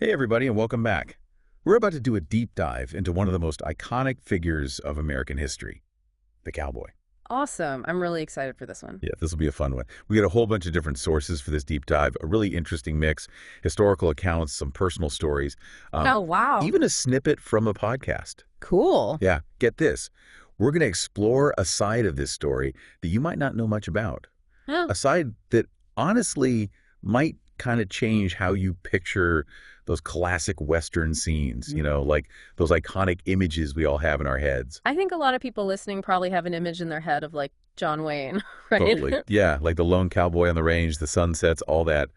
Hey everybody, and welcome back. We're about to do a deep dive into one of the most iconic figures of American history, the cowboy. Awesome. I'm really excited for this one. Yeah, this will be a fun one. We got a whole bunch of different sources for this deep dive, a really interesting mix, historical accounts, some personal stories, um, Oh, wow. even a snippet from a podcast. Cool. Yeah, get this. We're going to explore a side of this story that you might not know much about, Yeah. a side that honestly might kind of change how you picture those classic Western scenes, like those iconic images we all have in our heads. I think a lot of people listening probably have an image in their head of like John Wayne, right? Totally. Yeah, like the lone cowboy on the range, the sunsets, all that.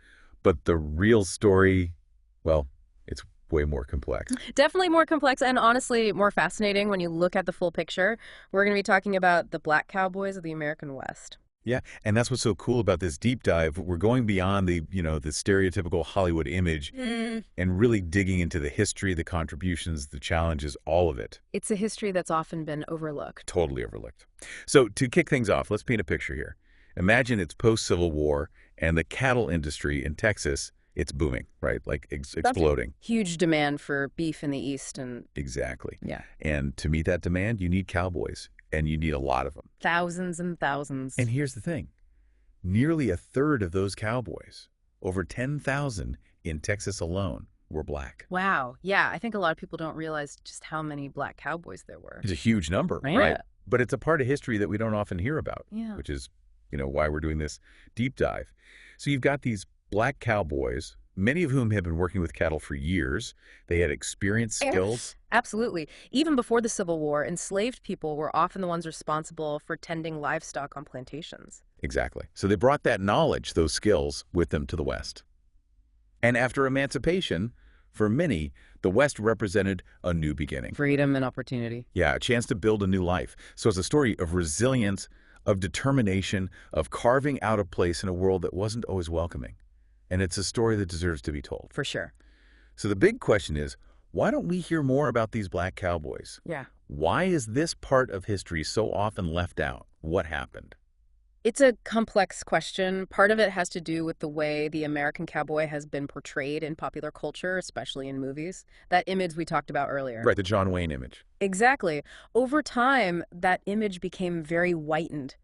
But the real story, well, it's way more complex. Definitely more complex and honestly more fascinating when you look at the full picture. We're going to be talking about the black cowboys of the American West. Yeah, and that's what's so cool about this deep dive. We're going beyond the stereotypical Hollywood image and really digging into the history, the contributions, the challenges, all of it. It's a history that's often been overlooked. Totally overlooked. So to kick things off, let's paint a picture here. Imagine it's post-Civil War and the cattle industry in Texas, it's booming, right? Like exploding. Huge demand for beef in the East and Exactly. yeah, And to meet that demand, you need cowboys, and you need a lot of them. thousands and thousands. And here's the thing. Nearly a third of those cowboys, over 10,000 in Texas alone, were black. Wow. Yeah, I think a lot of people don't realize just how many black cowboys there were. It's a huge number, Right. right? But it's a part of history that we don't often hear about, Yeah. which is, why we're doing this deep dive. So you've got these black cowboys, many of whom have been working with cattle for years. They had experience, skills. Absolutely. Even before the Civil War, enslaved people were often the ones responsible for tending livestock on plantations. Exactly. So they brought that knowledge, those skills, with them to the West. And after emancipation, for many, the West represented a new beginning. Freedom and opportunity. Yeah, a chance to build a new life. So it's a story of resilience, of determination, of carving out a place in a world that wasn't always welcoming. And it's a story that deserves to be told. For sure. So the big question is, why don't we hear more about these black cowboys? Yeah. Why is this part of history so often left out? What happened? It's a complex question. Part of it has to do with the way the American cowboy has been portrayed in popular culture, especially in movies. That image we talked about earlier. Right, the John Wayne image. Exactly. Over time, that image became very whitened.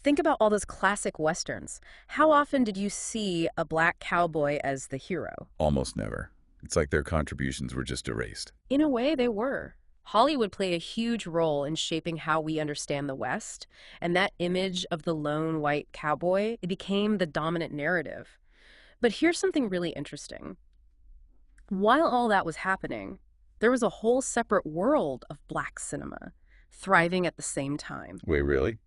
Think about all those classic Westerns. How often did you see a black cowboy as the hero? Almost never. It's like their contributions were just erased. In a way, they were. Hollywood played a huge role in shaping how we understand the West, and that image of the lone white cowboy, it became the dominant narrative. But here's something really interesting. While all that was happening, there was a whole separate world of black cinema thriving at the same time. Wait, really?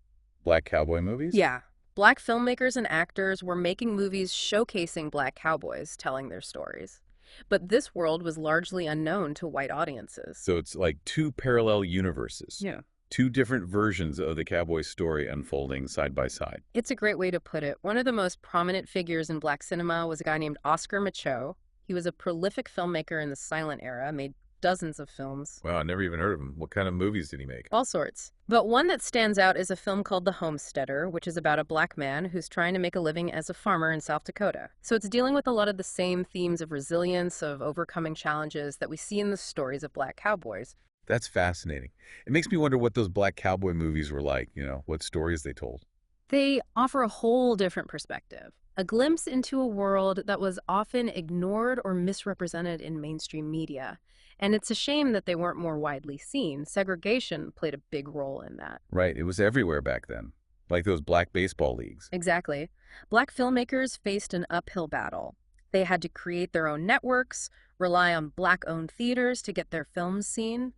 Black cowboy movies? Yeah, black filmmakers and actors were making movies showcasing black cowboys telling their stories. But this world was largely unknown to white audiences. So it's like two parallel universes. Yeah. Two different versions of the cowboy story unfolding side by side. It's a great way to put it. One of the most prominent figures in black cinema was a guy named Oscar Micheaux. He was a prolific filmmaker in the silent era, made dozens of films. Wow, I never even heard of him. What kind of movies did he make? All sorts. But one that stands out is a film called The Homesteader, which is about a black man who's trying to make a living as a farmer in South Dakota. So it's dealing with a lot of the same themes of resilience, of overcoming challenges that we see in the stories of black cowboys. That's fascinating. It makes me wonder what those black cowboy movies were like, what stories they told. They offer a whole different perspective, a glimpse into a world that was often ignored or misrepresented in mainstream media. And it's a shame that they weren't more widely seen. Segregation played a big role in that. Right, it was everywhere back then, like those black baseball leagues. Exactly. Black filmmakers faced an uphill battle. They had to create their own networks, rely on black-owned theaters to get their films seen.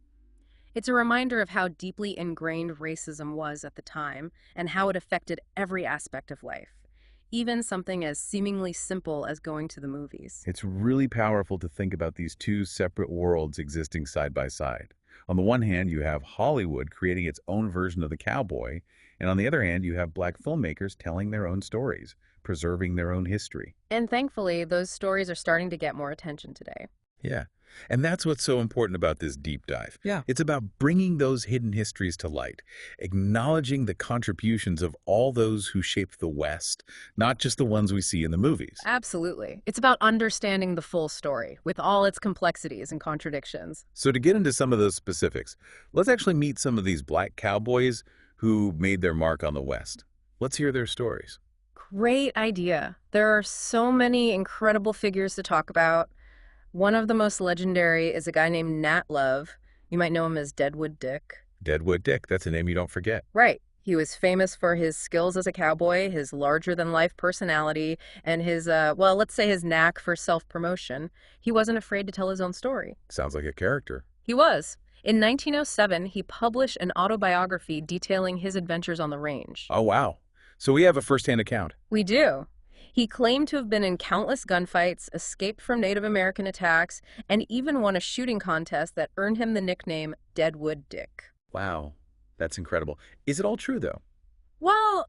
It's a reminder of how deeply ingrained racism was at the time and how it affected every aspect of life, even something as seemingly simple as going to the movies. It's really powerful to think about these two separate worlds existing side by side. On the one hand, you have Hollywood creating its own version of the cowboy, and on the other hand, you have black filmmakers telling their own stories, preserving their own history. And thankfully, those stories are starting to get more attention today. Yeah. And that's what's so important about this deep dive. Yeah. It's about bringing those hidden histories to light, acknowledging the contributions of all those who shaped the West, not just the ones we see in the movies. Absolutely. It's about understanding the full story with all its complexities and contradictions. So to get into some of those specifics, let's actually meet some of these black cowboys who made their mark on the West. Let's hear their stories. Great idea. There are so many incredible figures to talk about. One of the most legendary is a guy named Nat Love. You might know him as Deadwood Dick. Deadwood Dick, that's a name you don't forget. Right. He was famous for his skills as a cowboy, his larger-than-life personality, and his, well, let's say his knack for self-promotion. He wasn't afraid to tell his own story. Sounds like a character. He was. In 1907, he published an autobiography detailing his adventures on the range. Oh, wow. So we have a first-hand account. We do. He claimed to have been in countless gunfights, escaped from Native American attacks, and even won a shooting contest that earned him the nickname Deadwood Dick. Wow, that's incredible. Is it all true, though? Well,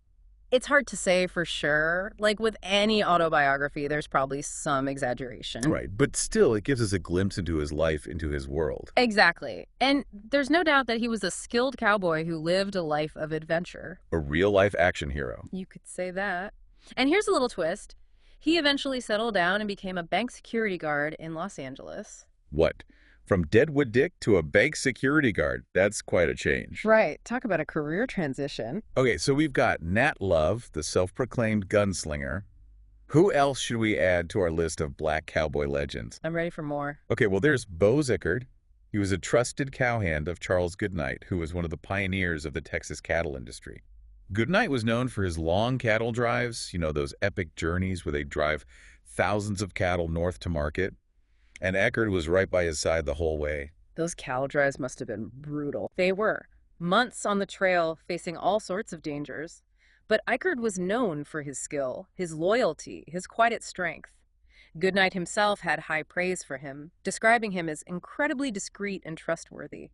it's hard to say for sure. Like with any autobiography, there's probably some exaggeration. Right, but still, it gives us a glimpse into his life, into his world. Exactly. And there's no doubt that he was a skilled cowboy who lived a life of adventure. A real-life action hero. You could say that. And here's a little twist. He eventually settled down and became a bank security guard in Los Angeles. What? From Deadwood Dick to a bank security guard. That's quite a change. Right. Talk about a career transition. Okay, so we've got Nat Love, the self-proclaimed gunslinger. Who else should we add to our list of black cowboy legends? I'm ready for more. Okay, well, there's Bo Zickard. He was a trusted cowhand of Charles Goodnight, who was one of the pioneers of the Texas cattle industry. Goodnight was known for his long cattle drives, those epic journeys where they drive thousands of cattle north to market. And Eckerd was right by his side the whole way. Those cattle drives must have been brutal. They were. Months on the trail, facing all sorts of dangers. But Eichard was known for his skill, his loyalty, his quiet strength. Goodnight himself had high praise for him, describing him as incredibly discreet and trustworthy.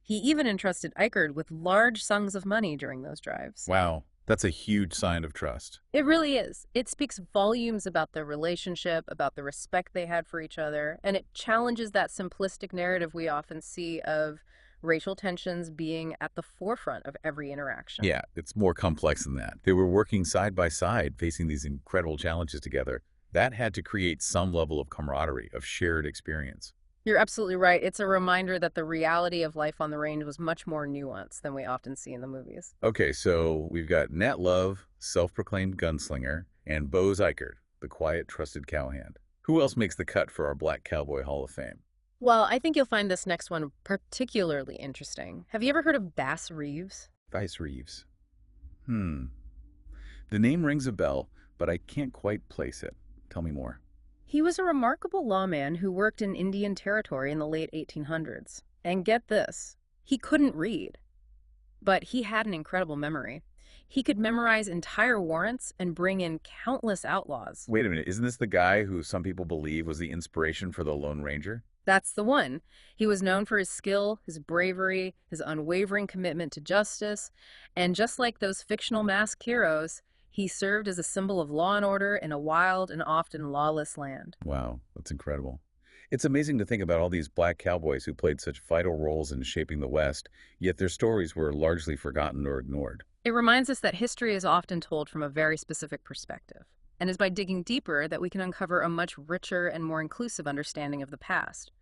He even entrusted Eichard with large sums of money during those drives. Wow, that's a huge sign of trust. It really is. It speaks volumes about their relationship, about the respect they had for each other, and it challenges that simplistic narrative we often see of racial tensions being at the forefront of every interaction. Yeah, it's more complex than that. They were working side by side, facing these incredible challenges together. That had to create some level of camaraderie, of shared experience. You're absolutely right. It's a reminder that the reality of life on the range was much more nuanced than we often see in the movies. Okay, so we've got Nat Love, self-proclaimed gunslinger, and Bo Zickard, the quiet, trusted cowhand. Who else makes the cut for our Black Cowboy Hall of Fame? Well, I think you'll find this next one particularly interesting. Have you ever heard of Bass Reeves? Vice Reeves. The name rings a bell, but I can't quite place it. Tell me more. He was a remarkable lawman who worked in Indian Territory in the late 1800s. And get this, he couldn't read, but he had an incredible memory. He could memorize entire warrants and bring in countless outlaws. Wait a minute, isn't this the guy who some people believe was the inspiration for the Lone Ranger? That's the one. He was known for his skill, his bravery, his unwavering commitment to justice, and just like those fictional masked heroes, he served as a symbol of law and order in a wild and often lawless land. Wow, that's incredible. It's amazing to think about all these black cowboys who played such vital roles in shaping the West, yet their stories were largely forgotten or ignored. It reminds us that history is often told from a very specific perspective, and it's by digging deeper that we can uncover a much richer and more inclusive understanding of the past.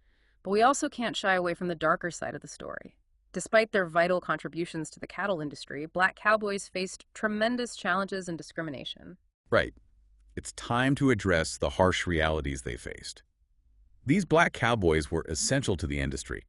But we also can't shy away from the darker side of the story. Despite their vital contributions to the cattle industry, black cowboys faced tremendous challenges and discrimination. Right. It's time to address the harsh realities they faced. These black cowboys were essential to the industry,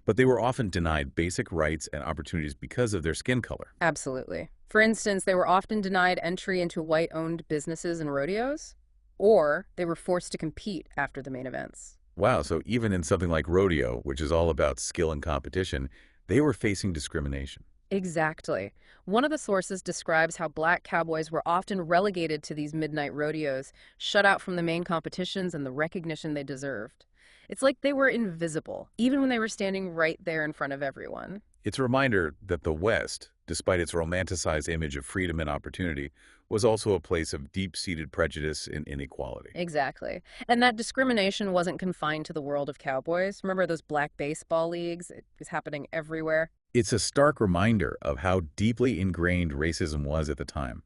but they were often denied basic rights and opportunities because of their skin color. Absolutely. For instance, they were often denied entry into white-owned businesses and rodeos, or they were forced to compete after the main events. Wow, so even in something like rodeo, which is all about skill and competition, they were facing discrimination. Exactly. One of the sources describes how black cowboys were often relegated to these midnight rodeos, shut out from the main competitions and the recognition they deserved. It's like they were invisible, even when they were standing right there in front of everyone. It's a reminder that the West, despite its romanticized image of freedom and opportunity, was also a place of deep-seated prejudice and inequality. Exactly. And that discrimination wasn't confined to the world of cowboys. Remember those black baseball leagues? It was happening everywhere. It's a stark reminder of how deeply ingrained racism was at the time.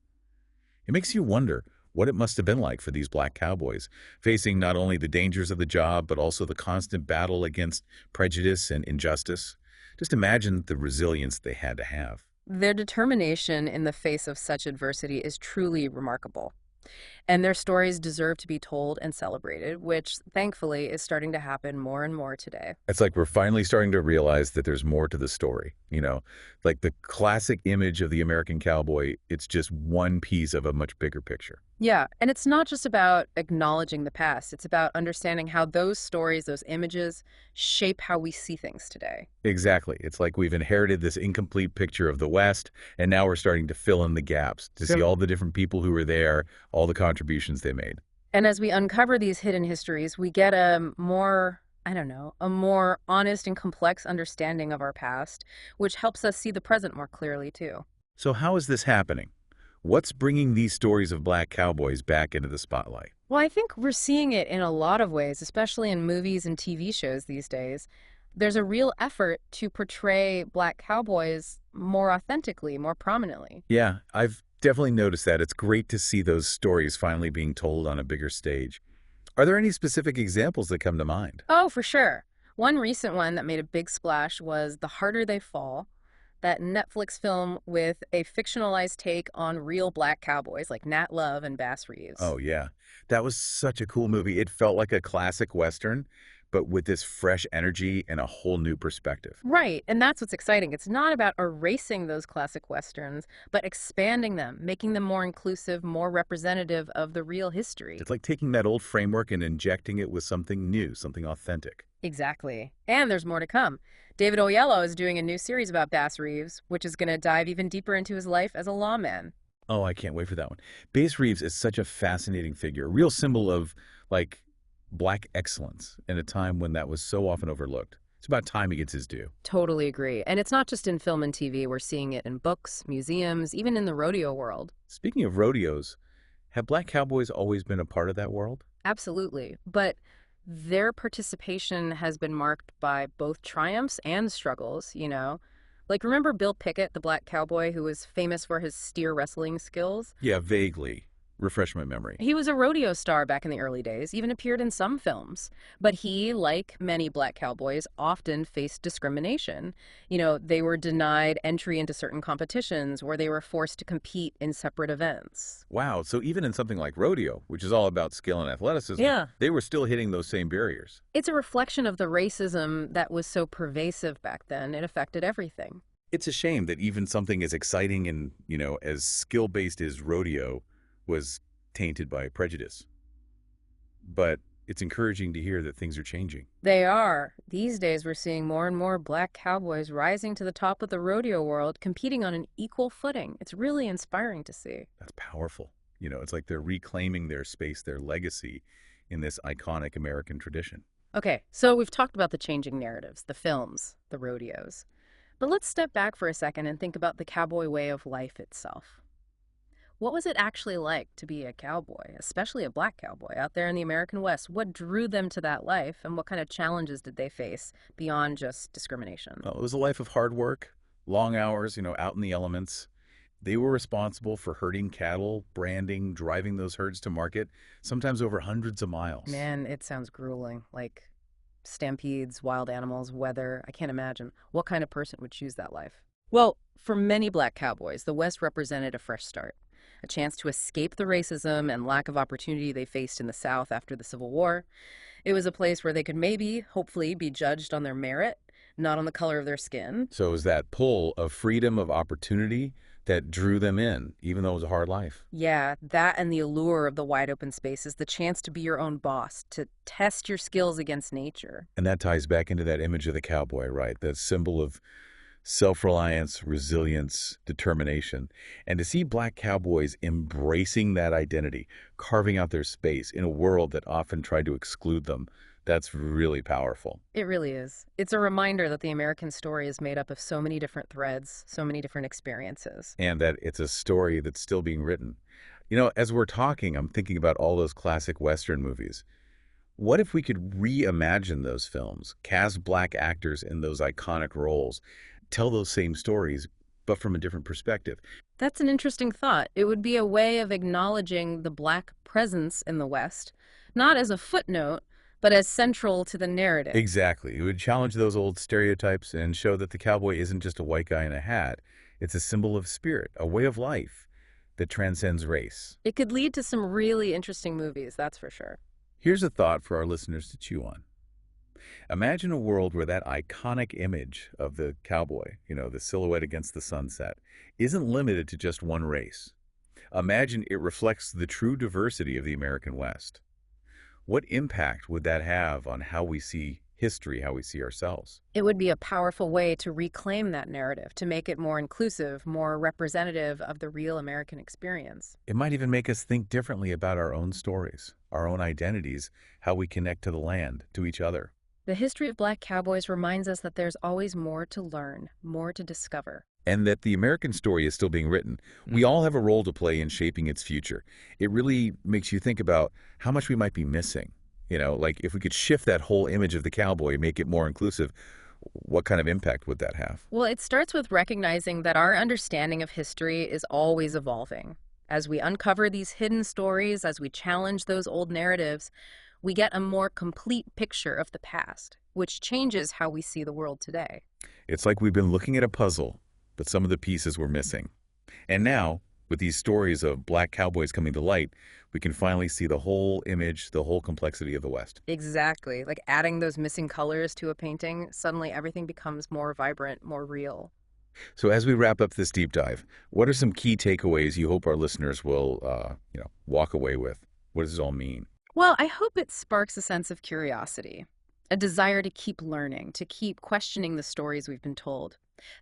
It makes you wonder what it must have been like for these black cowboys, facing not only the dangers of the job, but also the constant battle against prejudice and injustice. Just imagine the resilience they had to have. Their determination in the face of such adversity is truly remarkable. And their stories deserve to be told and celebrated, which thankfully is starting to happen more and more today. It's like we're finally starting to realize that there's more to the story, like the classic image of the American cowboy, it's just one piece of a much bigger picture. Yeah, and it's not just about acknowledging the past, it's about understanding how those stories, those images, shape how we see things today. Exactly. It's like we've inherited this incomplete picture of the West, and now we're starting to fill in the gaps to see all the different people who were there, all the contributions they made. And as we uncover these hidden histories, we get a more, I don't know, a more honest and complex understanding of our past, which helps us see the present more clearly, too. So how is this happening? What's bringing these stories of black cowboys back into the spotlight? Well, I think we're seeing it in a lot of ways, especially in movies and TV shows these days. There's a real effort to portray black cowboys more authentically, more prominently. Yeah, I've definitely noticed that. It's great to see those stories finally being told on a bigger stage. Are there any specific examples that come to mind? Oh, for sure. One recent one that made a big splash was The Harder They Fall, that Netflix film with a fictionalized take on real black cowboys like Nat Love and Bass Reeves. Oh, yeah. That was such a cool movie. It felt like a classic Western, but with this fresh energy and a whole new perspective. Right, and that's what's exciting. It's not about erasing those classic westerns, but expanding them, making them more inclusive, more representative of the real history. It's like taking that old framework and injecting it with something new, something authentic. Exactly. And there's more to come. David Oyelowo is doing a new series about Bass Reeves, which is going to dive even deeper into his life as a lawman. Oh, I can't wait for that one. Bass Reeves is such a fascinating figure, a real symbol of, like, black excellence in a time when that was so often overlooked. It's about time he gets his due. Totally agree. And it's not just in film and TV. We're seeing it in books, museums, even in the rodeo world. Speaking of rodeos, have black cowboys always been a part of that world? Absolutely. But their participation has been marked by both triumphs and struggles. Like, remember Bill Pickett, the black cowboy who was famous for his steer wrestling skills? Yeah, vaguely. Refresh my memory. He was a rodeo star back in the early days, even appeared in some films. But he, like many black cowboys, often faced discrimination. They were denied entry into certain competitions or they were forced to compete in separate events. Wow, so even in something like rodeo, which is all about skill and athleticism, Yeah. they were still hitting those same barriers. It's a reflection of the racism that was so pervasive back then. It affected everything. It's a shame that even something as exciting and, as skill-based as rodeo was tainted by prejudice. But it's encouraging to hear that things are changing. They are. These days, we're seeing more and more black cowboys rising to the top of the rodeo world, competing on an equal footing. It's really inspiring to see. That's powerful. It's like they're reclaiming their space, their legacy in this iconic American tradition. Okay, so we've talked about the changing narratives, the films, the rodeos. But let's step back for a second and think about the cowboy way of life itself. What was it actually like to be a cowboy, especially a black cowboy out there in the American West? What drew them to that life, and what kind of challenges did they face beyond just discrimination? Well, it was a life of hard work, long hours, out in the elements. They were responsible for herding cattle, branding, driving those herds to market, sometimes over hundreds of miles. Man, it sounds grueling. Like stampedes, wild animals, weather. I can't imagine. What kind of person would choose that life? Well, for many black cowboys, the West represented a fresh start, a chance to escape the racism and lack of opportunity they faced in the South after the Civil War. It was a place where they could maybe, hopefully, be judged on their merit, not on the color of their skin. So it was that pull of freedom, of opportunity that drew them in, even though it was a hard life. Yeah, that and the allure of the wide open spaces, the chance to be your own boss, to test your skills against nature. And that ties back into that image of the cowboy, right? That symbol of self-reliance, resilience, determination. And to see black cowboys embracing that identity, carving out their space in a world that often tried to exclude them, That's really powerful. It really is. It's a reminder that the American story is made up of so many different threads, so many different experiences. And that it's a story that's still being written. You know, as we're talking, I'm thinking about all those classic Western movies. What if we could reimagine those films, cast black actors in those iconic roles, tell those same stories, but from a different perspective? That's an interesting thought. It would be a way of acknowledging the Black presence in the West, not as a footnote, but as central to the narrative. Exactly. It would challenge those old stereotypes and show that the cowboy isn't just a white guy in a hat. It's a symbol of spirit, a way of life that transcends race. It could lead to some really interesting movies, that's for sure. Here's a thought for our listeners to chew on. Imagine a world where that iconic image of the cowboy, the silhouette against the sunset, isn't limited to just one race. Imagine it reflects the true diversity of the American West. What impact would that have on how we see history, how we see ourselves? It would be a powerful way to reclaim that narrative, to make it more inclusive, more representative of the real American experience. It might even make us think differently about our own stories, our own identities, how we connect to the land, to each other. The history of Black Cowboys reminds us that there's always more to learn, more to discover. And that the American story is still being written. We all have a role to play in shaping its future. It really makes you think about how much we might be missing. Like if we could shift that whole image of the cowboy, make it more inclusive, what kind of impact would that have? Well, it starts with recognizing that our understanding of history is always evolving. As we uncover these hidden stories, as we challenge those old narratives, we get a more complete picture of the past, which changes how we see the world today. It's like we've been looking at a puzzle, but some of the pieces were missing. And now, with these stories of black cowboys coming to light, we can finally see the whole image, the whole complexity of the West. Exactly. Like adding those missing colors to a painting, suddenly everything becomes more vibrant, more real. So as we wrap up this deep dive, what are some key takeaways you hope our listeners will, walk away with? What does this all mean? Well, I hope it sparks a sense of curiosity, a desire to keep learning, to keep questioning the stories we've been told.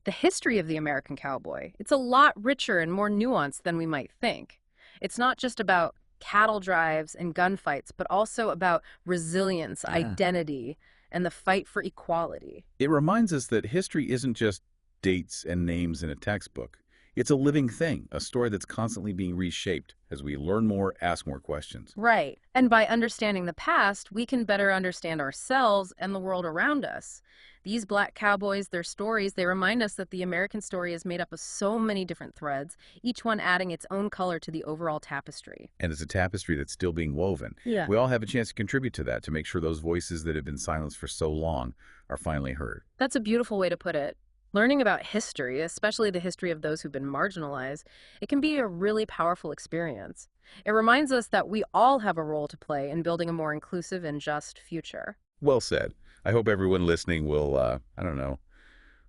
The history of the American cowboy, it's a lot richer and more nuanced than we might think. It's not just about cattle drives and gunfights, but also about resilience, Yeah. identity, and the fight for equality. It reminds us that history isn't just dates and names in a textbook. It's a living thing, a story that's constantly being reshaped as we learn more, ask more questions. Right. And by understanding the past, we can better understand ourselves and the world around us. These black cowboys, their stories, they remind us that the American story is made up of so many different threads, each one adding its own color to the overall tapestry. And it's a tapestry that's still being woven. Yeah. We all have a chance to contribute to that, to make sure those voices that have been silenced for so long are finally heard. That's a beautiful way to put it. Learning about history, especially the history of those who've been marginalized, it can be a really powerful experience. It reminds us that we all have a role to play in building a more inclusive and just future. Well said. I hope everyone listening will,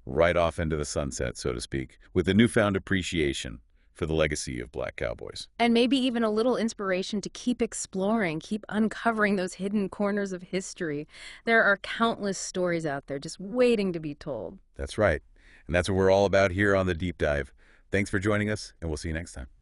ride off into the sunset, so to speak, with a newfound appreciation for the legacy of black cowboys. And maybe even a little inspiration to keep exploring, keep uncovering those hidden corners of history. There are countless stories out there just waiting to be told. That's right. And that's what we're all about here on The Deep Dive. Thanks for joining us, and we'll see you next time.